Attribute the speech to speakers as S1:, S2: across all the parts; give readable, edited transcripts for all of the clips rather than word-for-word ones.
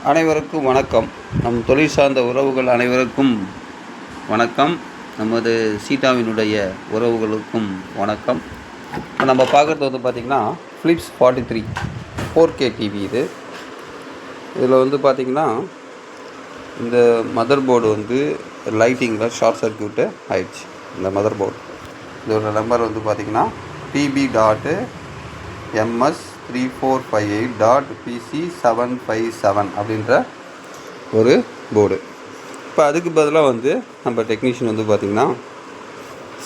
S1: அனைவருக்கும் வணக்கம். நம் தொழில் சார்ந்த உறவுகள் அனைவருக்கும் வணக்கம். நமது சீட்டாவினுடைய உறவுகளுக்கும் வணக்கம். இப்போ நம்ம பார்க்குறது வந்து பார்த்திங்கன்னா ஃபிலிப்ஸ் 43 4K டிவி. இதில் பார்த்திங்கன்னா இந்த மதர் போர்டு லைட்டிங்கில் ஷார்ட் சர்க்யூட்டு ஆயிடுச்சு. இந்த மதர் போர்டு இதோட நம்பர் பார்த்திங்கன்னா PB.MS3458.PC757 அப்படின்ற ஒரு போர்டு. இப்போ அதுக்கு பதிலாக நம்ம டெக்னீஷியன் பார்த்திங்கன்னா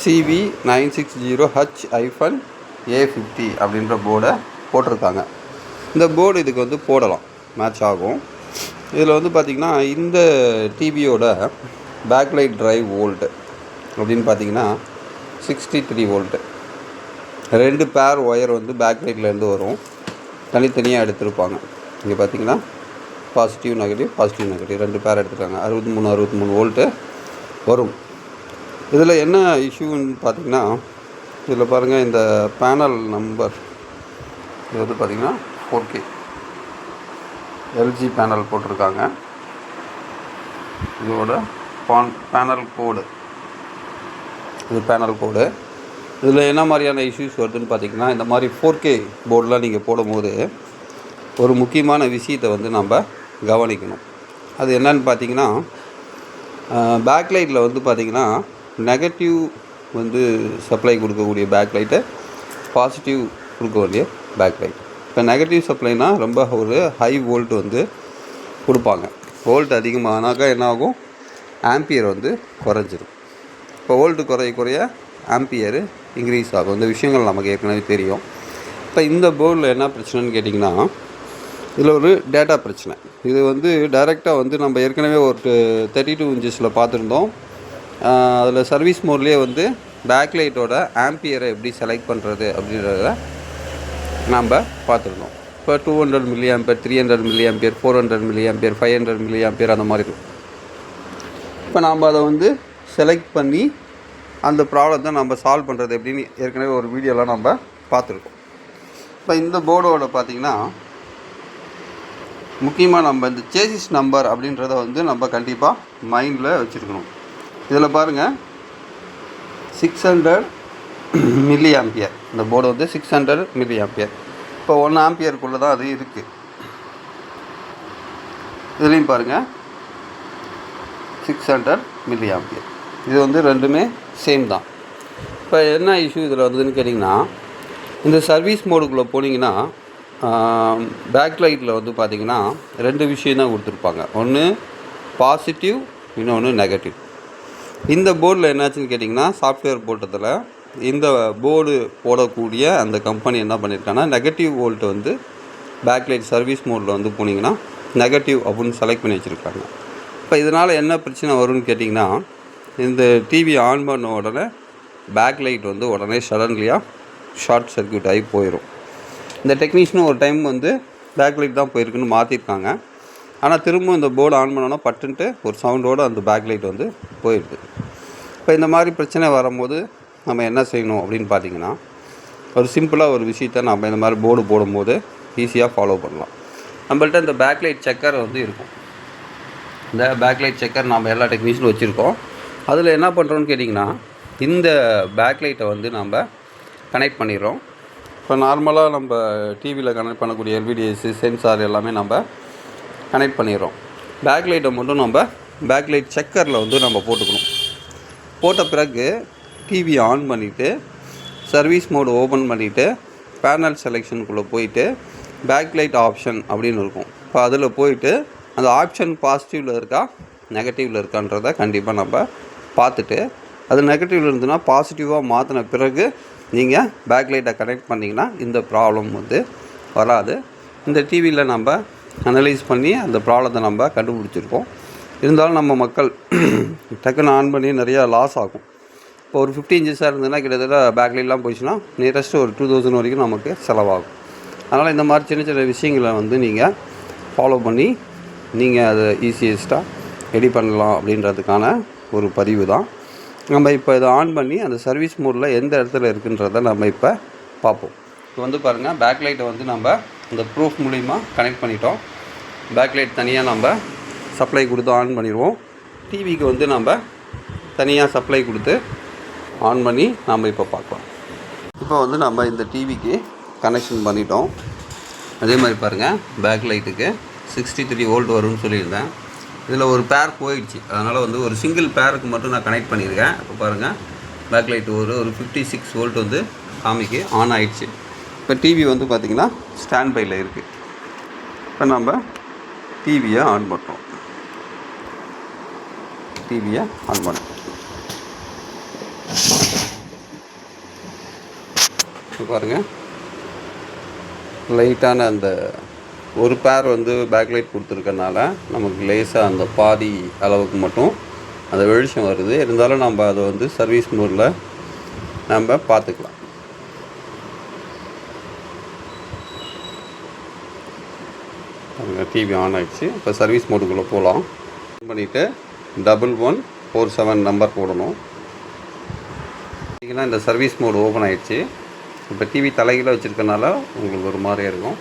S1: CV960H-A50 அப்படின்ற போர்டை போட்டிருக்காங்க. இந்த போர்டு இதுக்கு போடலாம், மேட்ச் ஆகும். இதில் பார்த்திங்கன்னா இந்த டிவியோட பேக்லைட் டிரைவ் வோல்ட்டு அப்படின்னு பார்த்திங்கன்னா 63 வோல்ட்டு. 2 பேர் ஒயர் பேக்லைட்லேருந்து வரும், தனித்தனியாக எடுத்துருப்பாங்க. இங்கே பார்த்திங்கன்னா பாசிட்டிவ் நெகட்டிவ் 2 பேர் எடுத்துருக்காங்க. 63 வோல்ட்டு வரும். இதில் என்ன இஷ்யூன்னு பார்த்திங்கன்னா, இதில் பாருங்கள், இந்த பேனல் நம்பர் இது பார்த்திங்கன்னா 4K LG பேனல் போட்டிருக்காங்க. இதோட பேனல் கோடு, இது பேனல் கோடு. இதில் என்ன மாதிரியான இஷ்யூஸ் வருதுன்னு பார்த்திங்கன்னா, இந்த மாதிரி 4K போர்டெலாம் நீங்கள் போடும்போது ஒரு முக்கியமான விஷயத்தை நம்ம கவனிக்கணும். அது என்னன்னு பார்த்திங்கன்னா, பேக்லைட்டில் பார்த்திங்கன்னா நெகட்டிவ் சப்ளை கொடுக்கக்கூடிய பேக்லைட்டு, பாசிட்டிவ் கொடுக்க வேண்டிய பேக்லைட். இப்போ நெகட்டிவ் சப்ளைனால் ரொம்ப ஒரு ஹை வோல்ட் கொடுப்பாங்க. வோல்ட் அதிகமானாக்கா என்ன ஆகும், ஆம்பியர் குறைஞ்சிரும். இப்போ வோல்ட்டு குறைய ஆம்பியர் இன்க்ரீஸ் ஆகும். இந்த விஷயங்கள் நமக்கு ஏற்கனவே தெரியும். இப்போ இந்த போர்டில் என்ன பிரச்சனைன்னு கேட்டிங்கன்னா, இதில் ஒரு டேட்டா பிரச்சனை. இது டைரெக்டாக நம்ம ஏற்கனவே ஒரு 32 இன்ச்சஸில் பார்த்துருந்தோம். அதில் சர்வீஸ் மோட்லேயே பேக்லைட்டோட ஆம்பியரை எப்படி செலக்ட் பண்ணுறது அப்படின்றத நாம் பார்த்துருந்தோம். இப்போ 200 mA, 300 mA, 400 mA, 500 mA அந்த மாதிரி இருக்கும். இப்போ நாம் அதை செலக்ட் பண்ணி அந்த ப்ராப்ளத்தை நம்ம சால்வ் பண்ணுறது எப்படின்னு ஏற்கனவே ஒரு வீடியோலாம் நம்ம பார்த்துருக்கோம். இப்போ இந்த போர்டோட பார்த்திங்கன்னா முக்கியமாக நம்ம இந்த சேசிஸ் நம்பர் அப்படின்றத நம்ம கண்டிப்பாக மைண்டில் வச்சுருக்கணும். இதில் பாருங்கள் 600 mA. இந்த போர்டு 600 mA. இப்போ 1 ஆம்பியருக்குள்ளே தான் அது இருக்குது. இதுலேயும் பாருங்கள் 600 mA. இது ரெண்டுமே சேம் தான். இப்போ என்ன இஷ்யூ இதில் கேட்டிங்கன்னா, இந்த சர்வீஸ் மோடுக்குள்ளே போனீங்கன்னா பேக்லைட்டில் பார்த்திங்கன்னா 2 விஷயம் தான் கொடுத்துருப்பாங்க. ஒன்று பாசிட்டிவ், இன்னொன்று நெகட்டிவ். இந்த போர்டில் என்னாச்சுன்னு கேட்டிங்கன்னா, சாஃப்ட்வேர் போட்டதில் இந்த போர்டு போடக்கூடிய அந்த கம்பெனி என்ன பண்ணியிருக்காங்கன்னா, நெகட்டிவ் வோல்ட்டு பேக்லைட் சர்வீஸ் மோடில் போனீங்கன்னா நெகட்டிவ் அப்படின்னு செலக்ட் பண்ணி வச்சுருக்காங்க. இப்போ இதனால் என்ன பிரச்சனை வரும்னு கேட்டிங்கன்னா, இந்த டிவி ஆன் பண்ண உடனே பேக்லைட் உடனே சடன்லியாக ஷார்ட் சர்க்யூட் ஆகி போயிடும். இந்த டெக்னீஷியனும் ஒரு டைம் பேக்லைட் தான் போயிருக்குன்னு மாற்றிருக்காங்க. ஆனால் திரும்ப இந்த போர்டு ஆன் பண்ணோன்னா பட்டுன்ட்டு ஒரு சவுண்டோடு அந்த பேக்லைட் போயிடுது. இப்போ இந்த மாதிரி பிரச்சனை வரும்போது நம்ம என்ன செய்யணும் அப்படின்னு பார்த்திங்கன்னா, ஒரு சிம்பிளாக ஒரு விஷயத்தை நம்ம இந்த மாதிரி போர்டு போடும்போது ஈஸியாக ஃபாலோ பண்ணலாம். நம்மள்ட்ட இந்த பேக்லைட் செக்கர் இருக்கும். இந்த பேக்லைட் செக்கர் நம்ம எல்லா டெக்னீஷியனும் வச்சுருக்கோம். அதில் என்ன பண்ணுறோன்னு கேட்டிங்கன்னா, இந்த பேக்லைட்டை நம்ம கனெக்ட் பண்ணிடுறோம். இப்போ நார்மலாக நம்ம டிவியில் கனெக்ட் பண்ணக்கூடிய எல்விடிஎஸ் சென்சார் எல்லாமே நம்ம கனெக்ட் பண்ணிடுறோம். பேக்லைட்டை மட்டும் நம்ம பேக்லைட் செக்கரில் நம்ம போட்டுக்கணும். போட்ட பிறகு டிவி ஆன் பண்ணிவிட்டு சர்வீஸ் மோடு ஓப்பன் பண்ணிவிட்டு பேனல் செலெக்ஷனுக்குள்ளே போயிட்டு பேக்லைட் ஆப்ஷன் அப்படின்னு இருக்கும். இப்போ அதில் போயிட்டு அந்த ஆப்ஷன் பாசிட்டிவில் இருக்கா நெகட்டிவில் இருக்கான்றதை கண்டிப்பாக நம்ம பார்த்துட்டு, அது நெகட்டிவில் இருந்ததுன்னா பாசிட்டிவாக மாற்றின பிறகு நீங்கள் பேக்லைட்டை கனெக்ட் பண்ணிங்கன்னா இந்த ப்ராப்ளம் வராது. இந்த டிவியில் நம்ம அனலைஸ் பண்ணி அந்த ப்ராப்ளத்தை நம்ம கண்டுபிடிச்சிருக்கோம். இருந்தாலும் நம்ம மக்கள் டக்குன்னு ஆன் பண்ணி நிறையா லாஸ் ஆகும். இப்போ ஒரு 50 இன்ச்சஸாக இருந்ததுன்னா கிட்டத்தட்ட பேக்லைட்லாம் போயிடுச்சுன்னா நியரஸ்ட்டு ஒரு 2000 வரைக்கும் நமக்கு செலவாகும். அதனால் இந்த மாதிரி சின்ன சின்ன விஷயங்களை நீங்கள் ஃபாலோ பண்ணி நீங்கள் அதை ஈஸியஸ்ட்டாக ரெடி பண்ணலாம் அப்படின்றதுக்கான ஒரு பதிவு தான். நம்ம இப்போ இதை ஆன் பண்ணி அந்த சர்வீஸ் மோடில் எந்த இடத்துல இருக்குன்றதை நம்ம இப்போ பார்ப்போம். இப்போ பாருங்கள், பேக்லைட்டை நம்ம இந்த ப்ரூஃப் மூலிமா கனெக்ட் பண்ணிட்டோம். பேக்லைட் தனியாக நம்ம சப்ளை கொடுத்து ஆன் பண்ணிடுவோம். டிவிக்கு வந்து நம்ம தனியாக சப்ளை கொடுத்து ஆன் பண்ணி நம்ம இப்போ பார்க்கலாம். இப்போ வந்து நம்ம இந்த டிவிக்கு கனெக்ஷன் பண்ணிட்டோம். அதே மாதிரி பாருங்கள், பேக் லைட்டுக்கு 63 வோல்ட் வரும்னு சொல்லியிருந்தேன். இதில் ஒரு பேர் போயிடுச்சு, அதனால் வந்து ஒரு சிங்கிள் பேருக்கு மட்டும் நான் கனெக்ட் பண்ணியிருக்கேன். இப்போ பாருங்கள், பேக் லைட் ஒரு 56 வோல்ட் வந்து காமிக்கு ஆன் ஆகிடுச்சு. இப்போ டிவி வந்து பார்த்திங்கன்னா ஸ்டாண்ட் பையில் இருக்குது. இப்போ நம்ம டிவியை ஆன் பண்ணுறோம். டிவியை ஆன் பண்ணுறோம். இப்போ பாருங்கள், லைட்டான அந்த ஒரு பேர் வந்து பேக்லைட் கொடுத்துருக்கனால நமக்கு லேசாக அந்த பாதி அளவுக்கு மட்டும் அந்த வெளிச்சம் வருது. இருந்தாலும் நம்ம அதை வந்து சர்வீஸ் மோடில் நம்ம பார்த்துக்கலாம். டிவி ஆன் ஆகிடுச்சு. இப்போ சர்வீஸ் மோடுக்குள்ளே போகலாம். ஆன் பண்ணிவிட்டு 1147 நம்பர் போடணும். பார்த்திங்கன்னா இந்த சர்வீஸ் மோடு ஓப்பன் ஆகிடுச்சு. இப்போ டிவி தலைகீழ வச்சுருக்கனால உங்களுக்கு ஒரு மாதிரியாக இருக்கும்.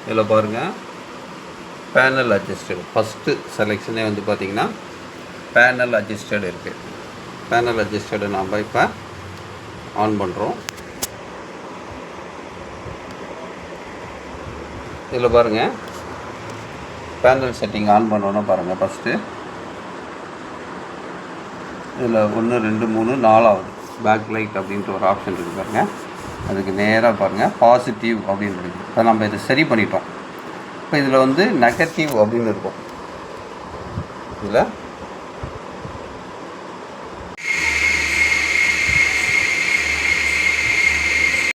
S1: இதில் பாருங்கள், பேனல் அட்ஜஸ்டட் ஃபஸ்ட்டு செலெக்ஷனே வந்து பார்த்திங்கன்னா பேனல் அட்ஜஸ்டட் இருக்குது. பேனல் அட்ஜஸ்டடு நம்ம இப்போ ஆன் பண்ணுறோம். இதில் பாருங்கள், பேனல் செட்டிங் ஆன் பண்ணோன்னா பாருங்கள், ஃபஸ்ட்டு இதில் 1 2 3 4வது பேக் லைட் அப்படின்ட்டு ஒரு ஆப்ஷன் இருக்குது பாருங்கள். அதுக்கு நேராக பாருங்கள், பாசிட்டிவ் அப்படின்னு இருக்குது. இப்போ நம்ம இதை சரி பண்ணிட்டோம். இப்போ இதில் வந்து நெகட்டிவ் அப்படின்னு இருக்கும். இதில்